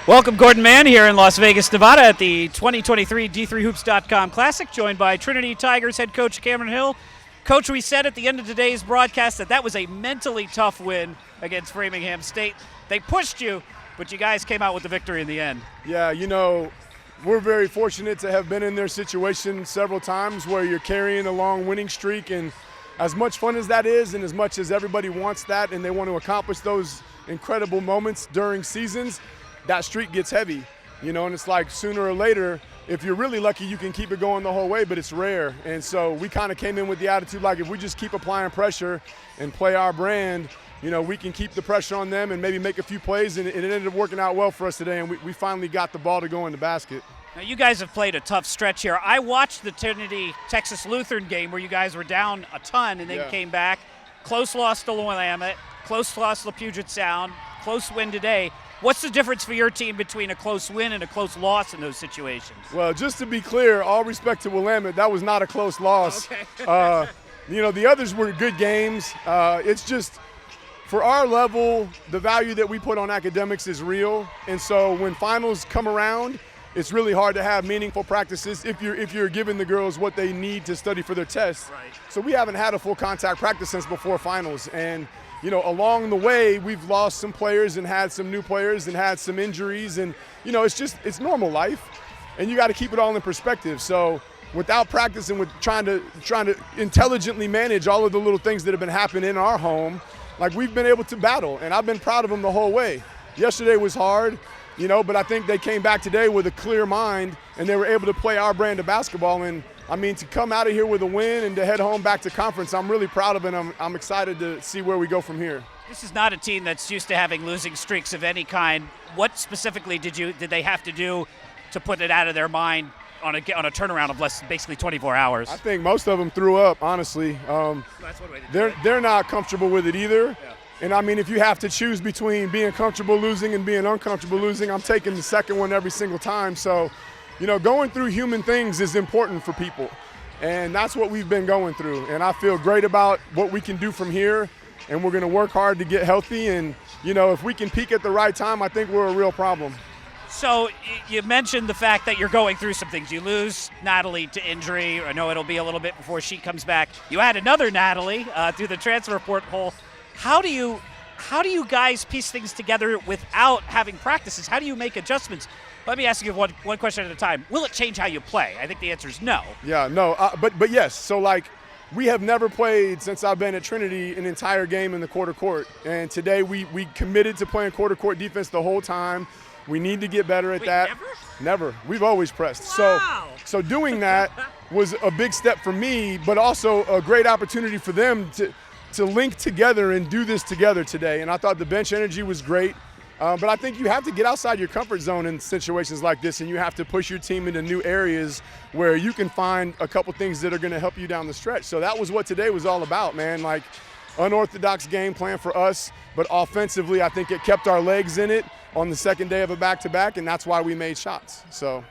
Welcome, Gordon Mann here in Las Vegas, Nevada at the 2023 D3Hoops.com Classic, joined by Trinity Tigers head coach Cameron Hill. Coach, we said at the end of today's broadcast that was a mentally tough win against Framingham State. They pushed you, but you guys came out with the victory in the end. Yeah, we're very fortunate to have been in their situation several times where you're carrying a long winning streak, and as much fun as that is and as much as everybody wants that and they want to accomplish those incredible moments during seasons, that streak gets heavy, and it's like sooner or later, if you're really lucky, you can keep it going the whole way, but it's rare. And so we kind of came in with the attitude like if we just keep applying pressure and play our brand, we can keep the pressure on them and maybe make a few plays, and it ended up working out well for us today, and we finally got the ball to go in the basket. Now, you guys have played a tough stretch here. I watched the Trinity Texas Lutheran game where you guys were down a ton and then came back. Close loss to Willamette, close loss to Puget Sound, close win today. What's the difference for your team between a close win and a close loss in those situations? Well, just to be clear, all respect to Willamette, that was not a close loss. Okay. The others were good games. It's just, for our level, the value that we put on academics is real. And so when finals come around, it's really hard to have meaningful practices if you're giving the girls what they need to study for their tests. Right. So we haven't had a full contact practice since before finals. And along the way, we've lost some players and had some new players and had some injuries. And, it's normal life. And you got to keep it all in perspective. So without practice and with trying to intelligently manage all of the little things that have been happening in our home, like we've been able to battle. And I've been proud of them the whole way. Yesterday was hard, but I think they came back today with a clear mind and they were able to play our brand of basketball. And to come out of here with a win and to head home back to conference, I'm really proud of it. I'm excited to see where we go from here. This is not a team that's used to having losing streaks of any kind. What specifically did they have to do to put it out of their mind on a turnaround of basically 24 hours? I think most of them threw up, honestly. That's one way to do it. They're not comfortable with it either. Yeah. And if you have to choose between being comfortable losing and being uncomfortable losing, I'm taking the second one every single time. So, going through human things is important for people. And that's what we've been going through. And I feel great about what we can do from here. And we're going to work hard to get healthy. And, if we can peak at the right time, I think we're a real problem. So you mentioned the fact that you're going through some things. You lose Natalie to injury. I know it'll be a little bit before she comes back. You had another Natalie through the transfer portal. How do you guys piece things together without having practices? How do you make adjustments? Let me ask you one question at a time. Will it change how you play? I think the answer is no. Yeah, no, but yes. So, we have never played since I've been at Trinity an entire game in the quarter court. And today we committed to playing quarter court defense the whole time. We need to get better at that. Never. We've always pressed. Wow. So doing that was a big step for me, but also a great opportunity for them to link together and do this together today. And I thought the bench energy was great. But I think you have to get outside your comfort zone in situations like this, and you have to push your team into new areas where you can find a couple things that are going to help you down the stretch. So that was what today was all about, man. Unorthodox game plan for us, but offensively I think it kept our legs in it on the second day of a back-to-back, and that's why we made shots. So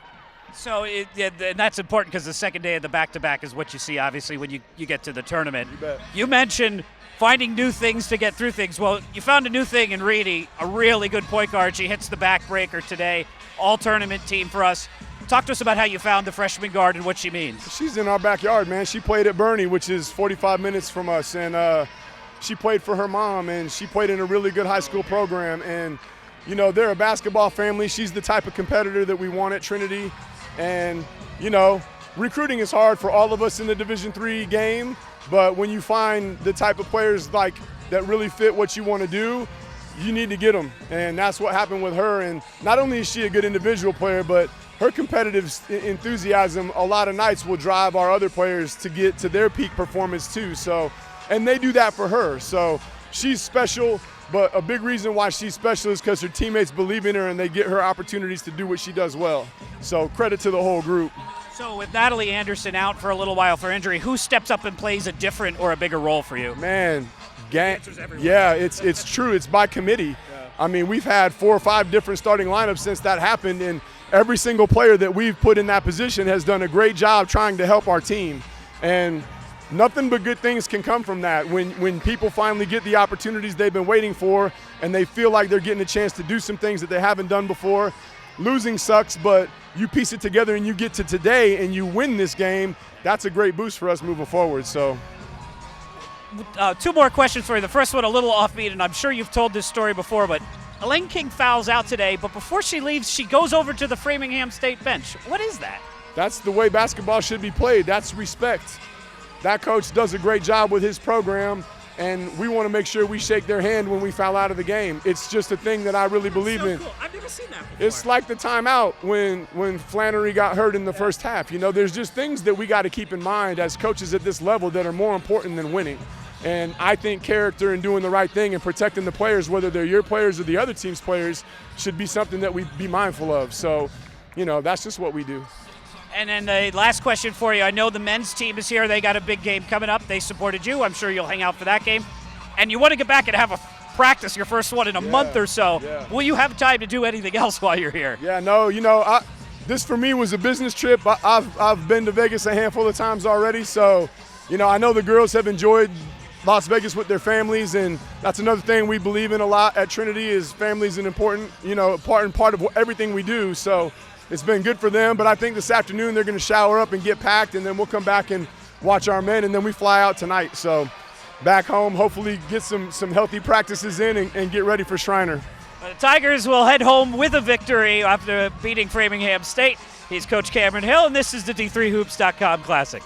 and that's important because the second day of the back-to-back is what you see, obviously, when you get to the tournament. You bet. You mentioned finding new things to get through things. Well, you found a new thing in Reedy, a really good point guard. She hits the backbreaker today, all-tournament team for us. Talk to us about how you found the freshman guard and what she means. She's in our backyard, man. She played at Bernie, which is 45 minutes from us, and she played for her mom, and she played in a really good high school program. And, they're a basketball family. She's the type of competitor that we want at Trinity. And, recruiting is hard for all of us in the Division III game, but when you find the type of players that really fit what you want to do, you need to get them. And that's what happened with her. And not only is she a good individual player, but her competitive enthusiasm a lot of nights will drive our other players to get to their peak performance too. So, and they do that for her. So she's special, but a big reason why she's special is because her teammates believe in her and they get her opportunities to do what she does well. So credit to the whole group. So with Natalie Anderson out for a little while for injury, who steps up and plays a different or a bigger role for you? Man, yeah, it's true. It's by committee. Yeah. We've had 4 or 5 different starting lineups since that happened, and every single player that we've put in that position has done a great job trying to help our team. And nothing but good things can come from that. When people finally get the opportunities they've been waiting for and they feel like they're getting a chance to do some things that they haven't done before. Losing sucks, but you piece it together and you get to today and you win this game, that's a great boost for us moving forward. So, two more questions for you. The first one a little offbeat, and I'm sure you've told this story before, but Elaine King fouls out today, but before she leaves, she goes over to the Framingham State bench. What is that? That's the way basketball should be played. That's respect. That coach does a great job with his program, and we want to make sure we shake their hand when we foul out of the game. It's just a thing that I really believe in. Cool. I've never seen that before. It's like the timeout when Flannery got hurt in the first half. You know, there's just things that we got to keep in mind as coaches at this level that are more important than winning. And I think character and doing the right thing and protecting the players, whether they're your players or the other team's players, should be something that we be mindful of. So, you know, that's just what we do. And then the last question for you. I know the men's team is here. They got a big game coming up. They supported you. I'm sure you'll hang out for that game. And you want to get back and have a practice, your first one in a month or so. Yeah. Will you have time to do anything else while you're here? Yeah, no, you know, this for me was a business trip. I've been to Vegas a handful of times already. So, you know, I know the girls have enjoyed Las Vegas with their families, and that's another thing we believe in a lot at Trinity is families and important, you know, part of everything we do. So it's been good for them, but I think this afternoon they're going to shower up and get packed, and then we'll come back and watch our men, and then we fly out tonight. So back home, hopefully get some healthy practices in and get ready for Shriner. The Tigers will head home with a victory after beating Framingham State. He's Coach Cameron Hill, and this is the D3Hoops.com Classic.